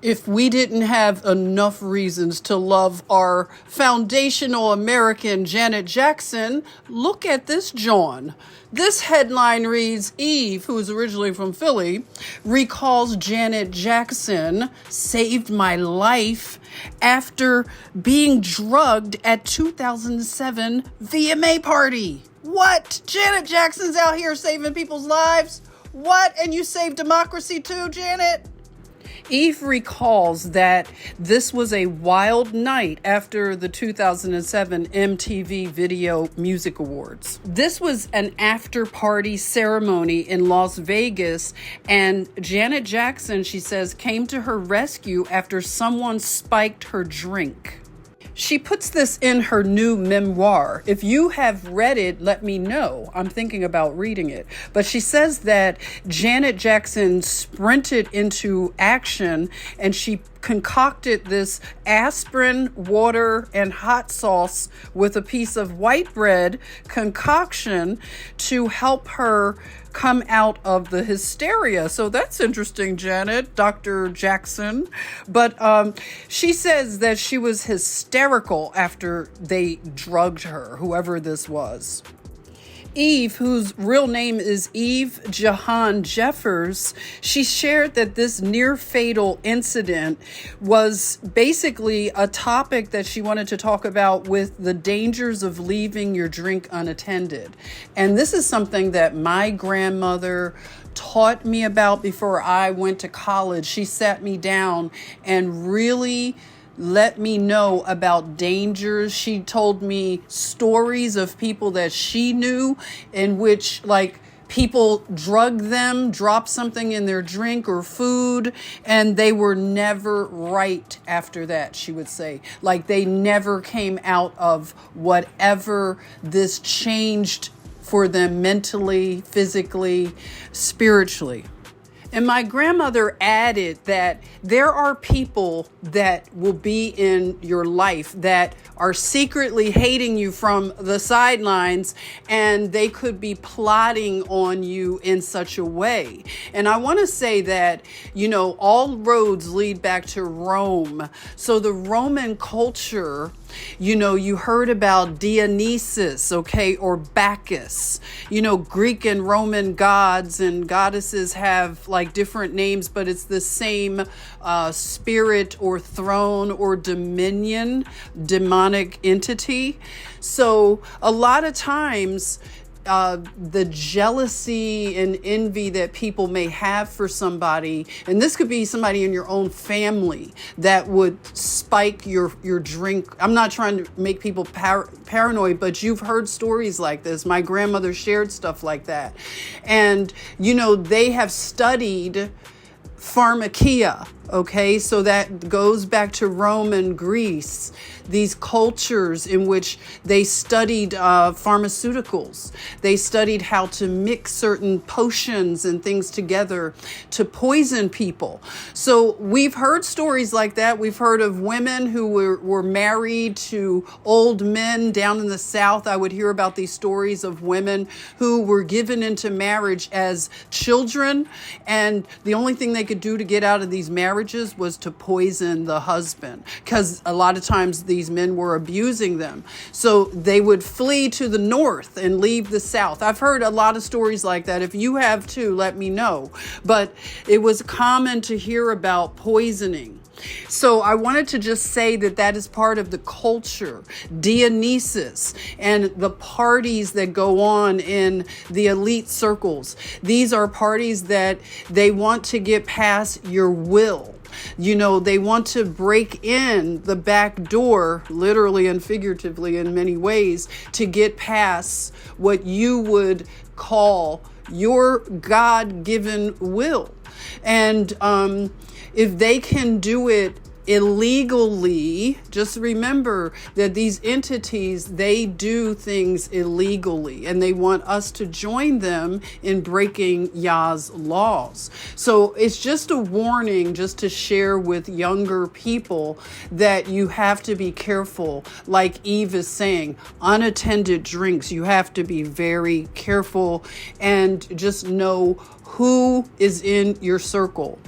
If we didn't have enough reasons to love our foundational American Janet Jackson, look at this John. This headline reads, Eve, who is originally from Philly, recalls Janet Jackson saved my life after being drugged at 2007 VMA party. What? Janet Jackson's out here saving people's lives? What? And you saved democracy too, Janet? Eve recalls that this was a wild night after the 2007 MTV Video Music Awards. This was an after-party ceremony in Las Vegas, and Janet Jackson, she says, came to her rescue after someone spiked her drink. She puts this in her new memoir. If you have read it, let me know. I'm thinking about reading it. But she says that Janet Jackson sprinted into action and she concocted this aspirin, water, and hot sauce with a piece of white bread concoction to help her come out of the hysteria. So that's interesting, Janet, Dr. Jackson. But she says that she was hysterical after they drugged her, whoever this was. Eve, whose real name is Eve Jahan Jeffers, she shared that this near fatal incident was basically a topic that she wanted to talk about with the dangers of leaving your drink unattended. And this is something that my grandmother taught me about before I went to college. She sat me down and really let me know about dangers. She told me stories of people that she knew in which, like, people drugged them, dropped something in their drink or food, and they were never right after that, she would say. Like, they never came out of whatever this changed for them mentally, physically, spiritually. And my grandmother added that there are people that will be in your life that are secretly hating you from the sidelines, and they could be plotting on you in such a way. And I want to say that, you know, all roads lead back to Rome. So the Roman culture, you know, you heard about Dionysus, okay, or Bacchus. You know, Greek and Roman gods and goddesses have like different names, but it's the same spirit or throne or dominion, demonic entity. So a lot of times, the jealousy and envy that people may have for somebody, and this could be somebody in your own family that would spike your drink. I'm not trying to make people paranoid, but you've heard stories like this. My grandmother shared stuff like that. And, you know, they have studied pharmakia. Okay, so that goes back to Rome and Greece, these cultures in which they studied pharmaceuticals. They studied how to mix certain potions and things together to poison people. So we've heard stories like that. We've heard of women who were married to old men down in the South. I would hear about these stories of women who were given into marriage as children, and the only thing they could do to get out of these marriages was to poison the husband, because a lot of times these men were abusing them. So they would flee to the north and leave the south. I've heard a lot of stories like that. If you have too, let me know. But it was common to hear about poisoning. So I wanted to just say that that is part of the culture. Dionysus and the parties that go on in the elite circles. These are parties that they want to get past your will. You know, they want to break in the back door, literally and figuratively in many ways, to get past what you would call your God-given will. And if they can do it illegally, just remember that these entities, they do things illegally, and they want us to join them in breaking Yah's laws. So it's just a warning, just to share with younger people that you have to be careful. Like Eve is saying, unattended drinks, you have to be very careful and just know who is in your circle.